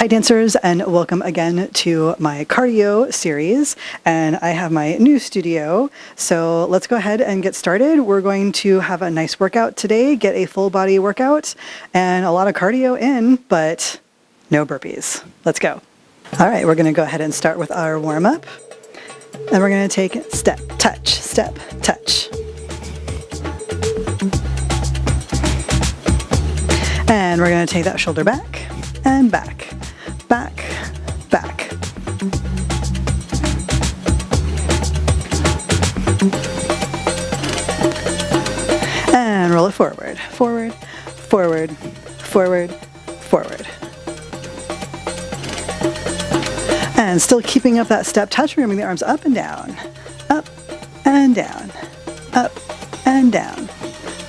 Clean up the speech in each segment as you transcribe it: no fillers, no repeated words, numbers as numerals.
Hi dancers, and welcome again to my cardio series, and I have my new studio, so let's go ahead and get started. We're going to have a nice workout today, get a full body workout and a lot of cardio in, but no burpees. Let's go. All right, we're going to go ahead and start with our warm-up, and we're going to take step, touch, touch. And we're going to take that shoulder back and back, back, back. And roll it forward, forward, forward, forward, forward. And still keeping up that step touch, we're going to bring the arms up and down, up and down, up and down,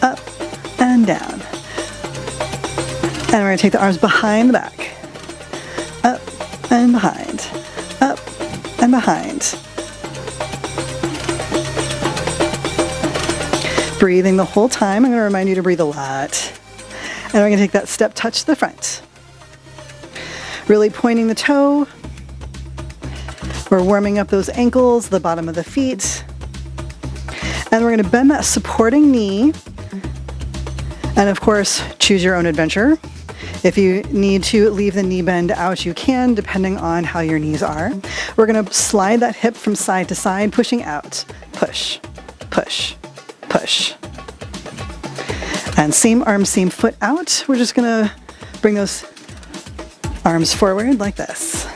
up and down. And we're going to take the arms behind the back, up and behind, up and behind. Breathing the whole time. I'm going to remind you to breathe a lot. And we're going to take that step touch to the front. Really pointing the toe. We're warming up those ankles, the bottom of the feet. And we're going to bend that supporting knee. And of course, choose your own adventure. If you need to leave the knee bend out, you can, depending on how your knees are. We're going to slide that hip from side to side, pushing out. Push, push, push. And same arm, same foot out. We're just going to bring those arms forward like this.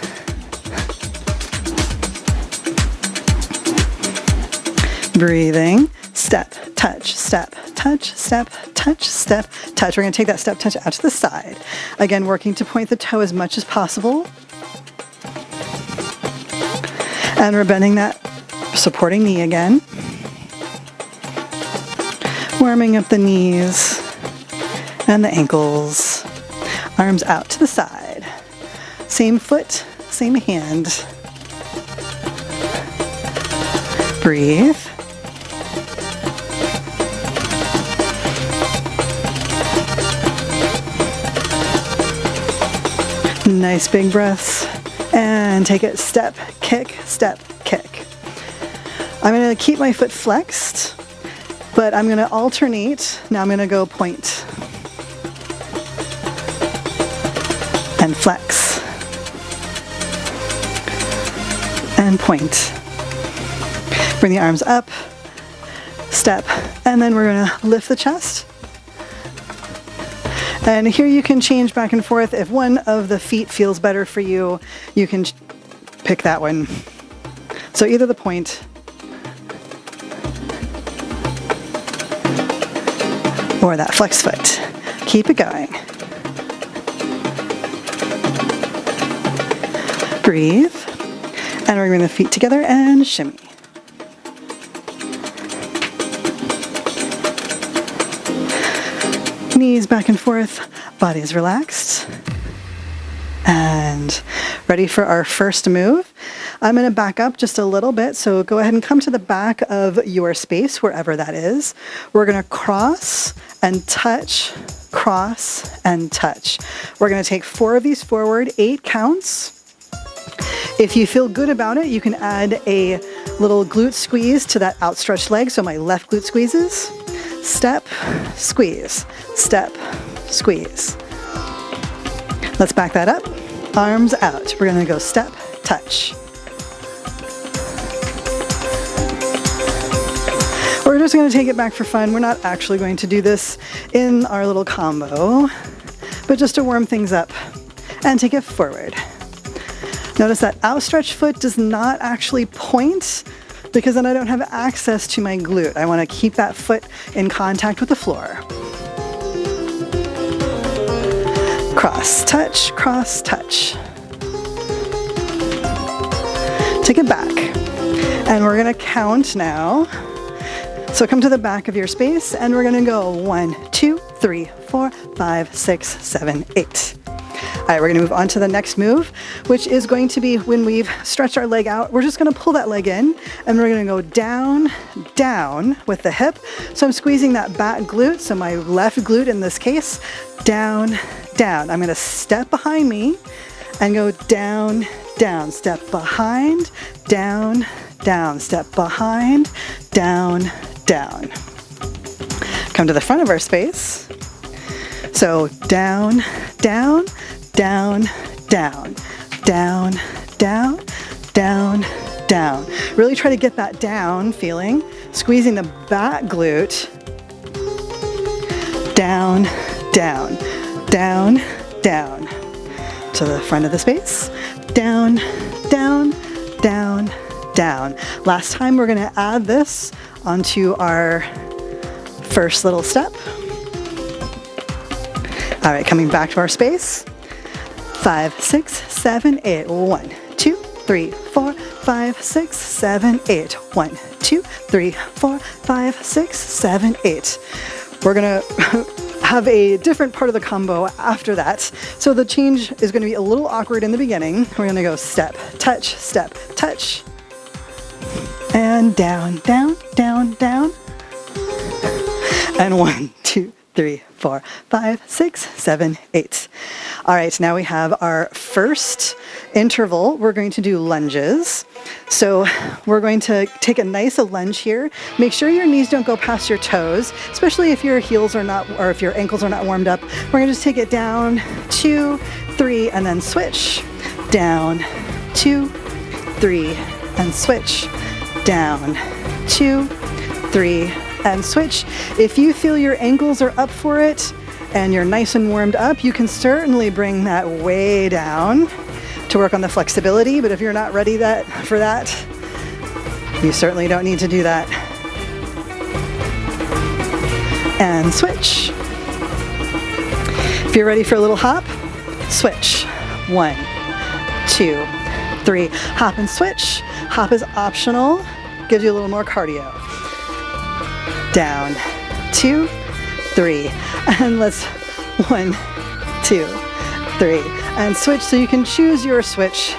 Breathing, step, touch, step, touch, step, touch, step, touch. We're going to take that step touch out to the side. Again, working to point the toe as much as possible. And we're bending that supporting knee again. Warming up the knees and the ankles. Arms out to the side. Same foot, same hand. Breathe. Nice big breaths, and take it step, kick, step, kick. I'm going to keep my foot flexed, but I'm going to alternate. Now I'm going to go point and flex and point. Bring the arms up, step, and then we're going to lift the chest. And here you can change back and forth. If one of the feet feels better for you, you can pick that one. So either the point or that flex foot. Keep it going. Breathe. And we're going to bring the feet together and shimmy. Knees back and forth, body is relaxed. And ready for our first move. I'm going to back up just a little bit, so go ahead and come to the back of your space, wherever that is. We're going to cross and touch, cross and touch. We're going to take 4 of these forward, 8 counts. If you feel good about it, you can add a little glute squeeze to that outstretched leg, so my left glute squeezes. Step, squeeze, step, squeeze. Let's back that up. Arms out. We're going to go step, touch. We're just going to take it back for fun. We're not actually going to do this in our little combo, but just to warm things up and take it forward. Notice that outstretched foot does not actually point, because then I don't have access to my glute. I want to keep that foot in contact with the floor. Cross, touch. Take it back. And we're going to count now. So come to the back of your space, and we're going to go 1, 2, 3, 4, 5, 6, 7, 8. All right, we're going to move on to the next move, which is going to be when we've stretched our leg out, we're just going to pull that leg in, and we're going to go down, down with the hip. So I'm squeezing that back glute, so my left glute in this case, down, down. I'm going to step behind me, and go down, down, step behind, down, down, step behind, down, down. Come to the front of our space. So down, down, down, down, down, down, down, down. Really try to get that down feeling, squeezing the back glute. Down, down, down, down. To the front of the space. Down, down, down, down. Last time we're gonna add this onto our first little step. All right, coming back to our space. 5, 6, 7, 8. 1, 2, 3, 4, 5, 6, 7, 8. 1, 2, 3, 4, 5, 6, 7, 8. We're gonna have a different part of the combo after that. So the change is gonna be a little awkward in the beginning. We're gonna go step, touch, and down, down, down, down. And 1, 2, 3, 4, 5, 6, 7, 8. All right, now we have our first interval. We're going to do lunges. So we're going to take a nice lunge here. Make sure your knees don't go past your toes, especially if your heels are not, or if your ankles are not warmed up. We're gonna just take it down, 2, 3, and then switch. Down, 2, 3, and switch. Down, 2, 3, and switch. If you feel your ankles are up for it and you're nice and warmed up, you can certainly bring that way down to work on the flexibility, but if you're not ready for that, you certainly don't need to do that. And switch. If you're ready for a little hop, switch. 1, 2, 3. Hop and switch. Hop is optional, gives you a little more cardio. Down, 2, 3, and let's 1, 2, 3, and switch. So you can choose your switch,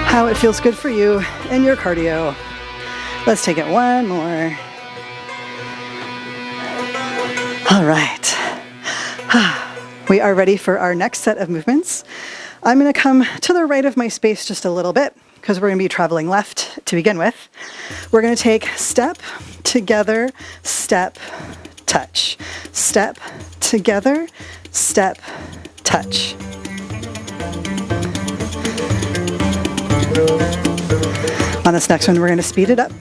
how it feels good for you and your cardio. Let's take it one more. All right, we are ready for our next set of movements. I'm gonna come to the right of my space just a little bit because we're gonna be traveling left to begin with. We're gonna take step, together, step, touch. Step, together, step, touch. On this next one, we're gonna speed it up.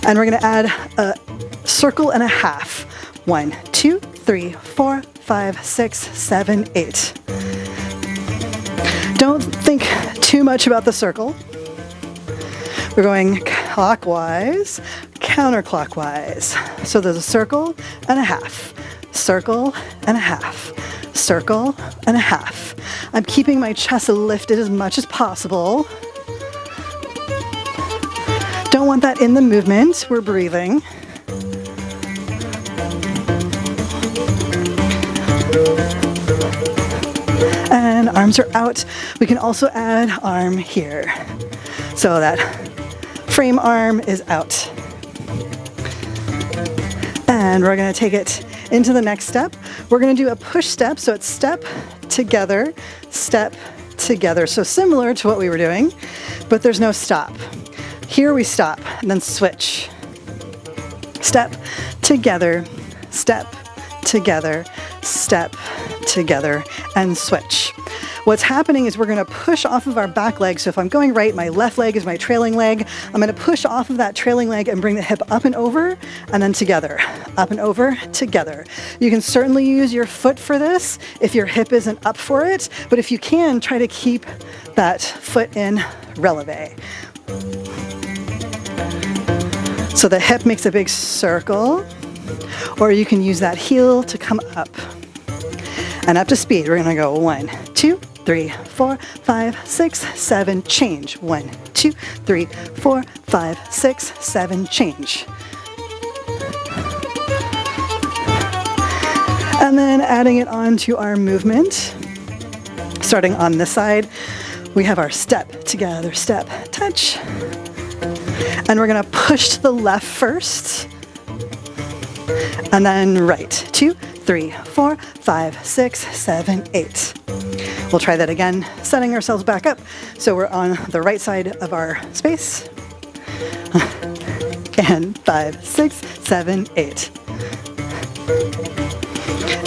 And we're gonna add a circle and a half. 1, 2, 3, 4, 5, 6, 7, 8. Don't think too much about the circle. We're going clockwise, counterclockwise. So there's a circle and a half, circle and a half, circle and a half. I'm keeping my chest lifted as much as possible. Don't want that in the movement. We're breathing. And arms are out. We can also add arm here. So that frame arm is out. And we're gonna take it into the next step. We're gonna do a push step. So it's step, together, step, together. So similar to what we were doing, but there's no stop. Here we stop and then switch. Step, together, step, together, step, together, and switch. What's happening is we're gonna push off of our back leg. So if I'm going right, my left leg is my trailing leg. I'm gonna push off of that trailing leg and bring the hip up and over, and then together. Up and over, together. You can certainly use your foot for this if your hip isn't up for it, but if you can, try to keep that foot in releve. So the hip makes a big circle, or you can use that heel to come up. And up to speed, we're gonna go 1, 2, 3, 4, 5, 6, 7, change. 1, 2, 3, 4, 5, 6, 7, change. And then adding it on to our movement, starting on this side, we have our step, together, step, touch. And we're gonna push to the left first. And then right. 2, 3, 4, 5, 6, 7, 8. We'll try that again, setting ourselves back up. So we're on the right side of our space. And 5, 6, 7, 8.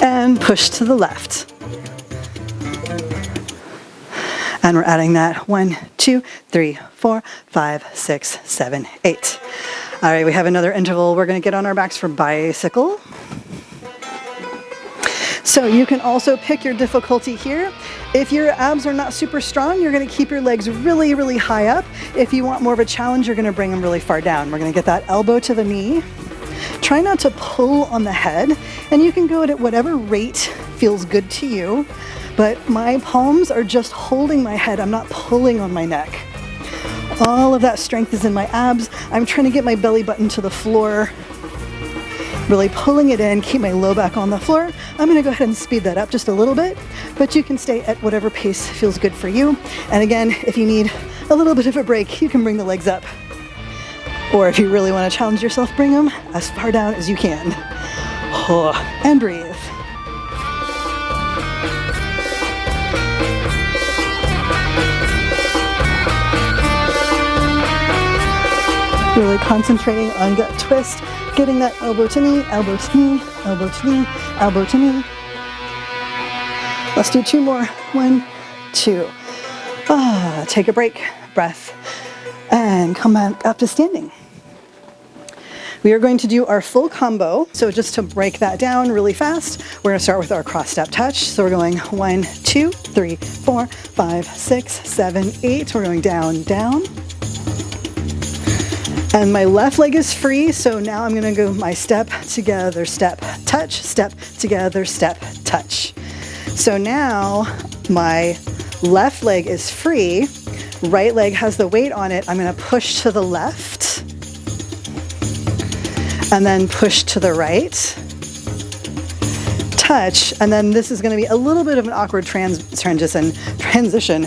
And push to the left. And we're adding that 1, 2, 3, 4, 5, 6, 7, 8. All right, we have another interval. We're going to get on our backs for bicycle. So you can also pick your difficulty here. If your abs are not super strong, you're going to keep your legs really, really high up. If you want more of a challenge, you're going to bring them really far down. We're going to get that elbow to the knee. Try not to pull on the head, and you can go at whatever rate feels good to you. But my palms are just holding my head. I'm not pulling on my neck. All of that strength is in my abs. I'm trying to get my belly button to the floor, really pulling it in, keep my low back on the floor. I'm gonna go ahead and speed that up just a little bit, but you can stay at whatever pace feels good for you. And again, if you need a little bit of a break, you can bring the legs up. Or if you really wanna challenge yourself, bring them as far down as you can. And breathe. Really concentrating on gut twist, getting that elbow to knee, elbow to knee, elbow to knee, elbow to knee. Let's do 2 more. 1, 2. Take a break, breath, and come back up to standing. We are going to do our full combo. So just to break that down really fast, we're gonna start with our cross step touch. So we're going 1, 2, 3, 4, 5, 6, 7, 8. We're going down, down. And my left leg is free, so now I'm gonna go my step, together, step, touch, step, together, step, touch. So now my left leg is free, right leg has the weight on it. I'm gonna push to the left, and then push to the right, touch, and then this is gonna be a little bit of an awkward transition,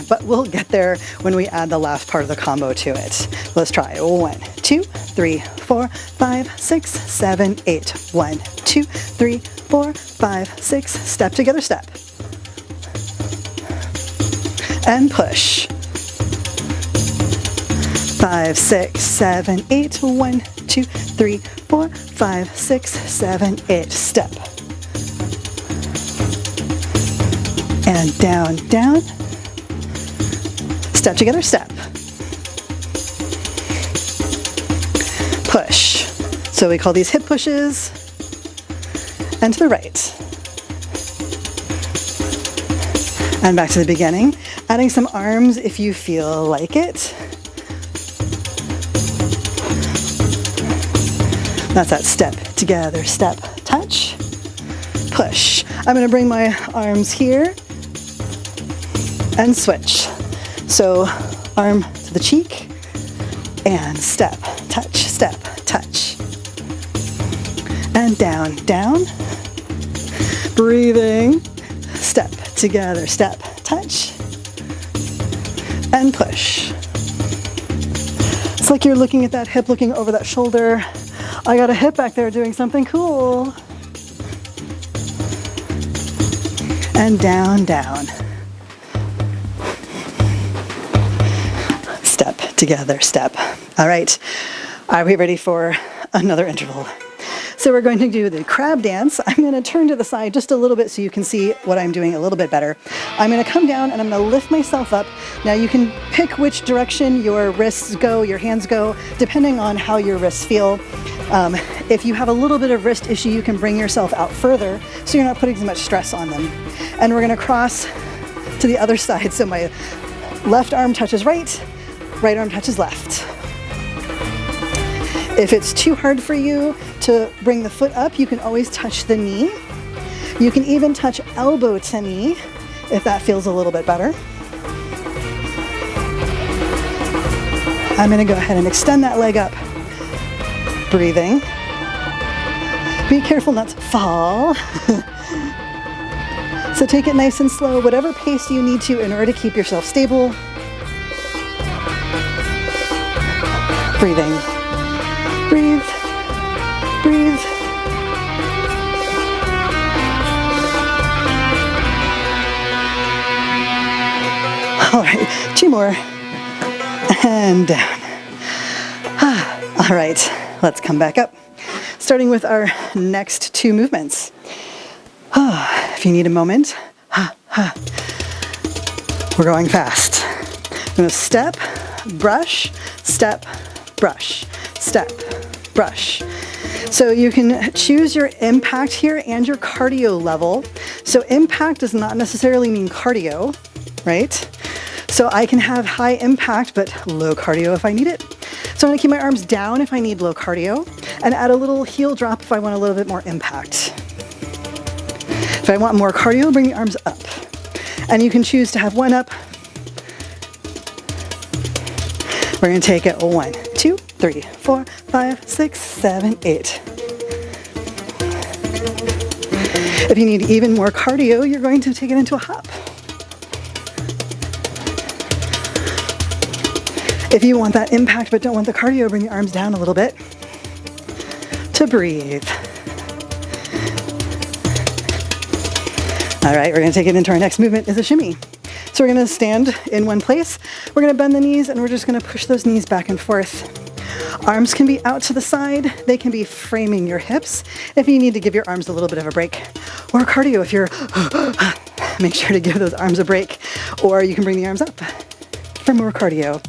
but we'll get there when we add the last part of the combo to it. Let's try. 1, 2, 3, 4, 5, 6, 7, 8. 1, 2, 3, 4, 5, 6. Step together, step. And push. 5, 6, 7, 8. 1, 2, 3, 4, 5, 6, 7, 8. Step. And down, down. Step together, step. Push. So we call these hip pushes. And to the right. And back to the beginning. Adding some arms if you feel like it. That's that step together, step, touch, push. I'm gonna bring my arms here and switch. So arm to the cheek and step, touch, step, touch. And down, down. Breathing. Step, together, step, touch. And push. It's like you're looking at that hip, looking over that shoulder. I got a hip back there doing something cool. And down, down. Step, together, step. All right, are we ready for another interval? So we're going to do the crab dance. I'm going to turn to the side just a little bit so you can see what I'm doing a little bit better. I'm going to come down and I'm going to lift myself up. Now you can pick which direction your wrists go, your hands go, depending on how your wrists feel. If you have a little bit of wrist issue, you can bring yourself out further so you're not putting as much stress on them. And we're going to cross to the other side. So my left arm touches right, right arm touches left. If it's too hard for you to bring the foot up, you can always touch the knee. You can even touch elbow to knee if that feels a little bit better. I'm going to go ahead and extend that leg up. Breathing. Be careful not to fall. So take it nice and slow, whatever pace you need to in order to keep yourself stable. Breathing. Breathe, breathe, 2 more. And down. All right, let's come back up. Starting with our next 2 movements. If you need a moment, we're going fast. I'm going to step, brush, step, brush, step, brush. So you can choose your impact here and your cardio level. So impact does not necessarily mean cardio, right? So I can have high impact but low cardio if I need it. So I'm going to keep my arms down if I need low cardio and add a little heel drop if I want a little bit more impact. If I want more cardio, bring the arms up. And you can choose to have one up. We're going to take it 1, 2, 3, 4, 5, 6, 7, 8. If you need even more cardio, you're going to take it into a hop. If you want that impact but don't want the cardio, bring the arms down a little bit to breathe. All right, we're going to take it into our next movement is a shimmy. So we're going to stand in one place. We're going to bend the knees and we're just going to push those knees back and forth. Arms can be out to the side. They can be framing your hips if you need to give your arms a little bit of a break. Or cardio if you're, make sure to give those arms a break. Or you can bring the arms up for more cardio.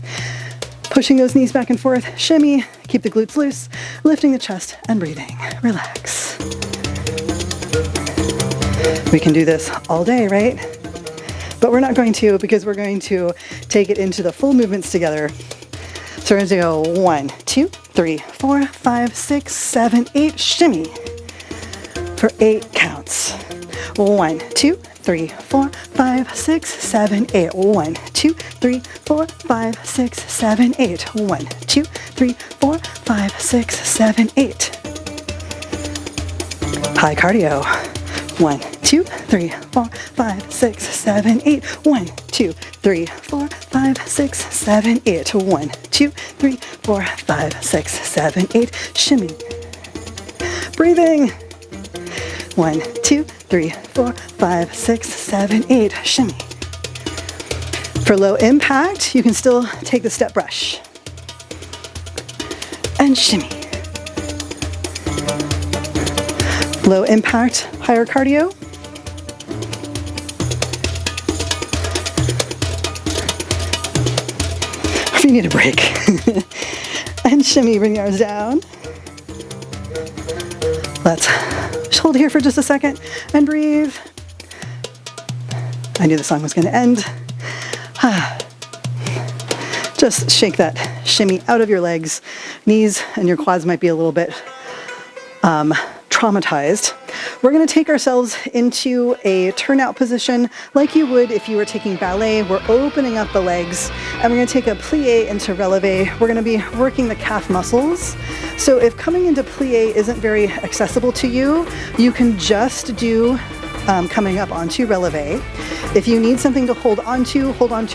Pushing those knees back and forth, shimmy, keep the glutes loose, lifting the chest and breathing. Relax. We can do this all day, right? But we're not going to because we're going to take it into the full movements together. So we're going to go 1, 2, 3, 4, 5, 6, 7, 8, shimmy for 8 counts. 1, 2, 3, 4, 5, 6, 7, 8. 1, 2, 3, 4, 5, 6, 7, 8. 1, 2, 3, 4, 5, 6, 7, 8. High cardio. 1, 2, 3, 4, 5, 6, 7, 8. 1, 2, 3, 4, 5, 6, 7, 8. 1, 2, 3, 4, 5, 6, 7, 8. Shimmy. Breathing. 1, 2, 3, 4, 5, 6, 7, 8. Shimmy. For low impact, you can still take the step brush. And shimmy. Low impact, higher cardio. If you need a break. And shimmy, bring the arms down. Let's hold here for just a second and breathe. I knew the song was going to end. Just shake that shimmy out of your legs. Knees and your quads might be a little bit traumatized. We're going to take ourselves into a turnout position like you would if you were taking ballet. We're opening up the legs and we're going to take a plie into releve. We're going to be working the calf muscles. So if coming into plie isn't very accessible to you, you can just do coming up onto releve. If you need something to hold onto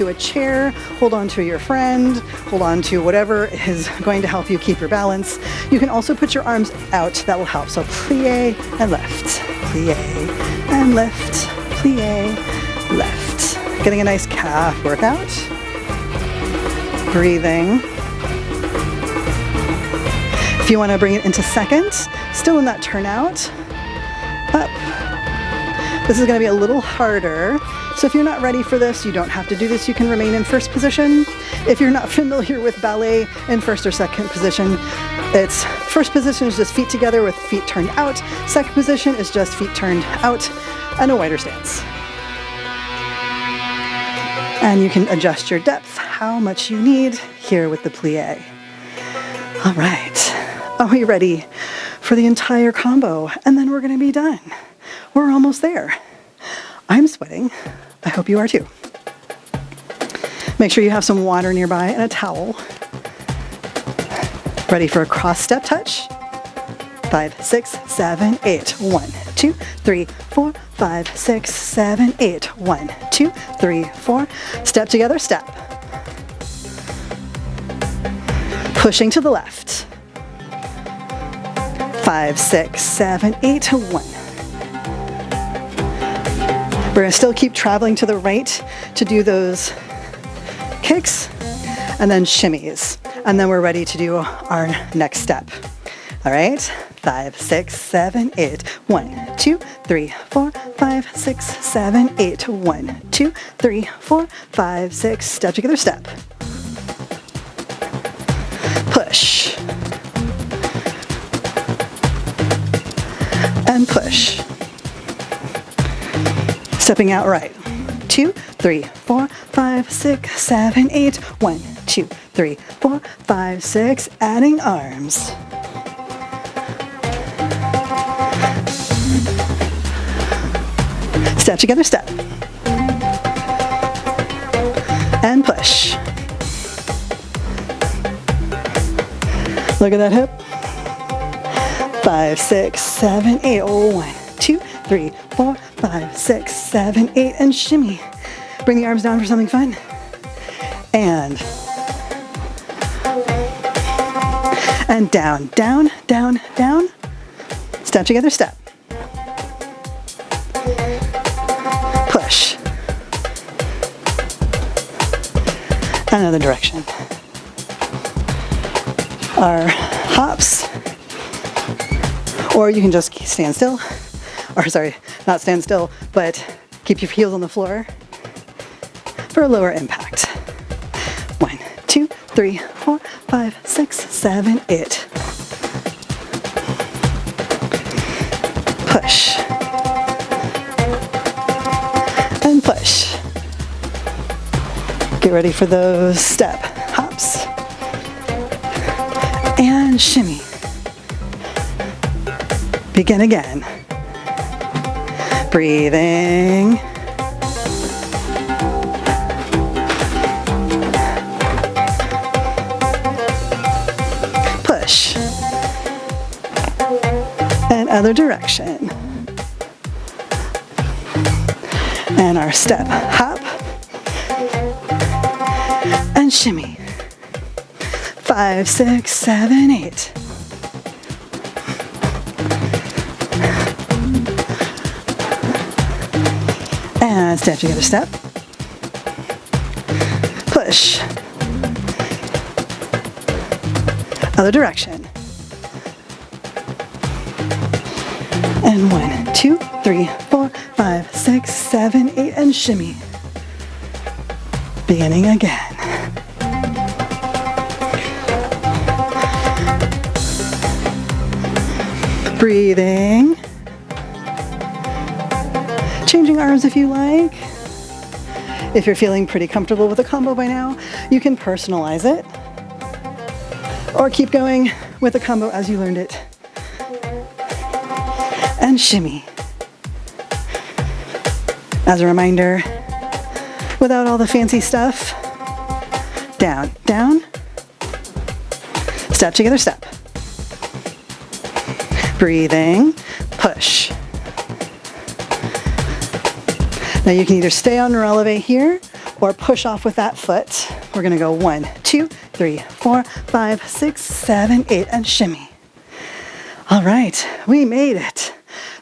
a chair, hold onto your friend, hold onto whatever is going to help you keep your balance. You can also put your arms out, that will help. So plie and lift, plie and lift, plie, lift. Getting a nice calf workout. Breathing. If you want to bring it into seconds, still in that turnout, up. This is going to be a little harder. So if you're not ready for this, you don't have to do this. You can remain in first position. If you're not familiar with ballet in first or second position, it's first position is just feet together with feet turned out. Second position is just feet turned out and a wider stance. And you can adjust your depth, how much you need here with the plie. All right, are we ready for the entire combo? And then we're going to be done. We're almost there. I'm sweating. I hope you are too. Make sure you have some water nearby and a towel. Ready for a cross step touch? 5, 6, 7, 8. 1, 2, 3, 4, 5, 6, 7, 8. 1, 2, 3, 4. Step together, step. Pushing to the left. 5, 6, 7, 8. 1. We're going to still keep traveling to the right to do those kicks, and then shimmies. And then we're ready to do our next step. All right, 5, 6, 7, 8. 1, 2, 3, 4, 5, 6, 7, 8. 1, 2, 3, 4, 5, 6. Step together, step. Push. And push. Stepping out right. 2, 3, 4, 5, 6, 7, 8. 1, 2, 3, 4, 5, 6. Adding arms. Step together, step. And push. Look at that hip. 5, 6, 7, 8. 1, 2, 3, 4, 5, 6, 7, 8. And shimmy. Bring the arms down for something fun. And down, down, down, down. Step together, step. Push. Another direction. Our hops. Or you can just stand still. Or sorry, not stand still, but keep your heels on the floor for a lower impact. 1, 2, 3, 4, 5, 6, 7, 8. Push. And push. Get ready for those step hops. And shimmy. Begin again. Breathing. Push. And other direction. And our step hop. And shimmy. 5, 6, 7, 8. And step together, step. Push. Other direction. And 1, 2, 3, 4, 5, 6, 7, 8, and shimmy. Beginning again. Breathing. Changing arms if you like. If you're feeling pretty comfortable with the combo by now, you can personalize it. Or keep going with the combo as you learned it. And shimmy. As a reminder, without all the fancy stuff, down, down, step together, step. Breathing, push. Now you can either stay on or elevate here or push off with that foot. We're gonna go 1, 2, 3, 4, 5, 6, 7, 8, and shimmy. All right, we made it.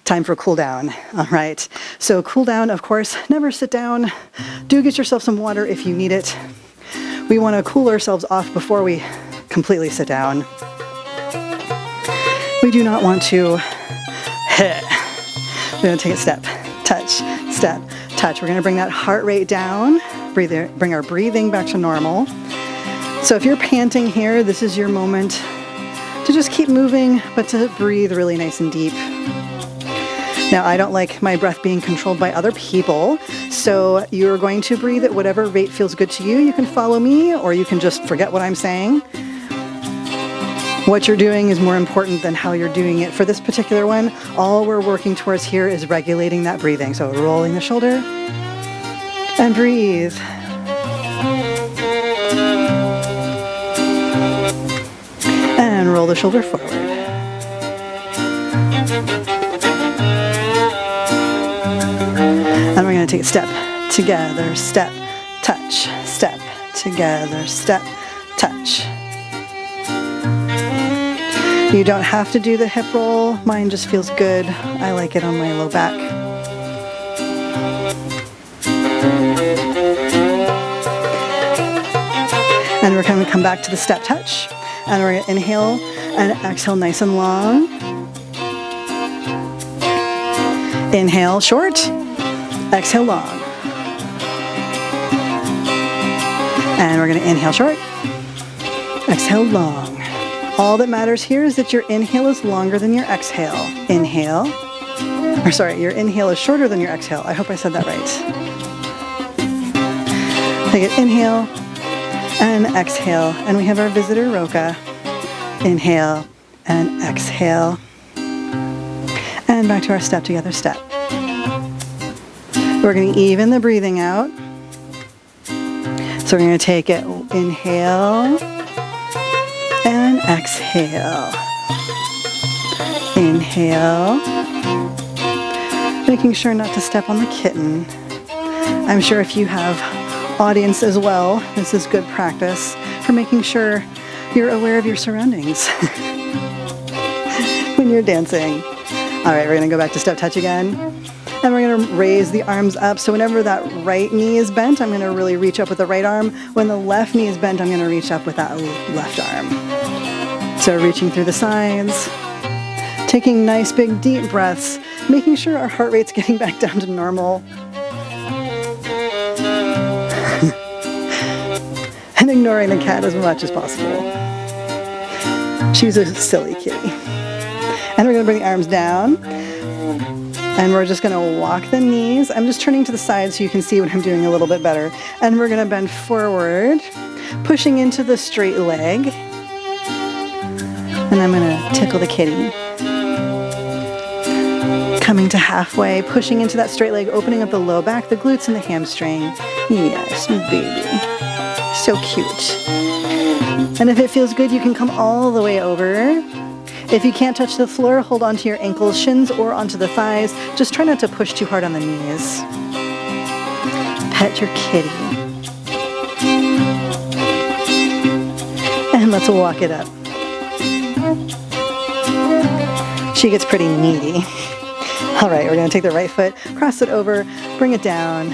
Time for cool down. All right, so cool down, of course, never sit down. Do get yourself some water if you need it. We wanna cool ourselves off before we completely sit down. We do not want to hit. We're gonna take a step, touch, step, touch. We're gonna bring that heart rate down, bring our breathing back to normal. So if you're panting here, this is your moment to just keep moving, but to breathe really nice and deep. Now, I don't like my breath being controlled by other people, so you're going to breathe at whatever rate feels good to you. You can follow me, or you can just forget what I'm saying. What you're doing is more important than how you're doing it. For this particular one, all we're working towards here is regulating that breathing. So rolling the shoulder and breathe. And roll the shoulder forward. And we're going to take a step together, step, touch, step, together, step, touch. You don't have to do the hip roll. Mine just feels good. I like it on my low back. come back to the step touch, and we're going to inhale and exhale nice and long. Inhale short, exhale long. And we're going to inhale short, exhale long. All that matters here is that your inhale is longer than your exhale. Inhale, or sorry, your inhale is shorter than your exhale. I hope I said that right. Take it, inhale and exhale. And we have our visitor, Roka. Inhale and exhale. And back to our step together step. We're going to even the breathing out. So we're going to take it, inhale and exhale. Inhale. Making sure not to step on the kitten. I'm sure if you have audience as well, this is good practice for making sure you're aware of your surroundings when you're dancing. All right, we're going to go back to step touch again. And we're going to raise the arms up. So whenever that right knee is bent, I'm going to really reach up with the right arm. When the left knee is bent, I'm going to reach up with that left arm. So reaching through the sides, taking nice big deep breaths, making sure our heart rate's getting back down to normal. And ignoring the cat as much as possible. She's a silly kitty. And we're going to bring the arms down. And we're just going to walk the knees. I'm just turning to the side so you can see what I'm doing a little bit better. And we're going to bend forward, pushing into the straight leg. And I'm going to tickle the kitty. Coming to halfway, pushing into that straight leg, opening up the low back, the glutes, and the hamstring. Yes, baby. So cute. And if it feels good, you can come all the way over. If you can't touch the floor, hold onto your ankles, shins, or onto the thighs. Just try not to push too hard on the knees. Pet your kitty. And let's walk it up. She gets pretty needy. All right, we're going to take the right foot, cross it over, bring it down.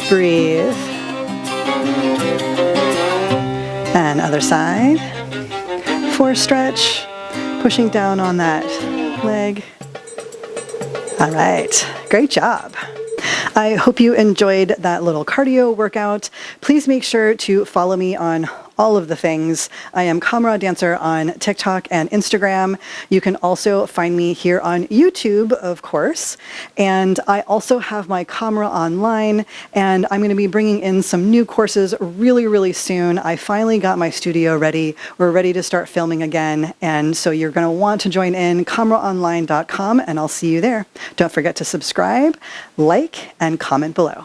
Breathe. And other side. For stretch. Pushing down on that leg. All right, great job. I hope you enjoyed that little cardio workout. Please make sure to follow me on all of the things. I am Kamra Dancer on TikTok and Instagram. You can also find me here on YouTube, of course. And I also have my Kamra Online, and I'm going to be bringing in some new courses really, really soon. I finally got my studio ready. We're ready to start filming again. And so you're going to want to join in kamraonline.com, and I'll see you there. Don't forget to subscribe, like, and comment below.